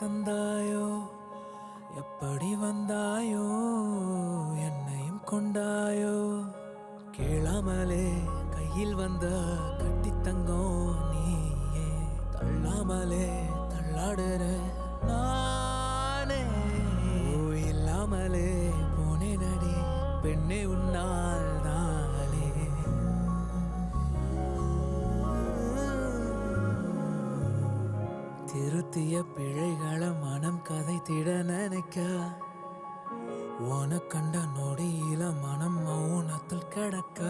தந்தாயோ எப்படி வந்தாயோ என்னையும் கொண்டாயோ கேளாமலே கையில் வந்த கட்டித்தங்கம் நீயே தள்ளாமலே தள்ளாடுற நானே இல்லாமலே போனே நடி பெண்ணே உன்னால் தானே திருத்திய பிழைகளை மனம் கதைத்திட நினைக்க உன கண்ட நொடியில மனம் மௌனத்தில் கிடக்க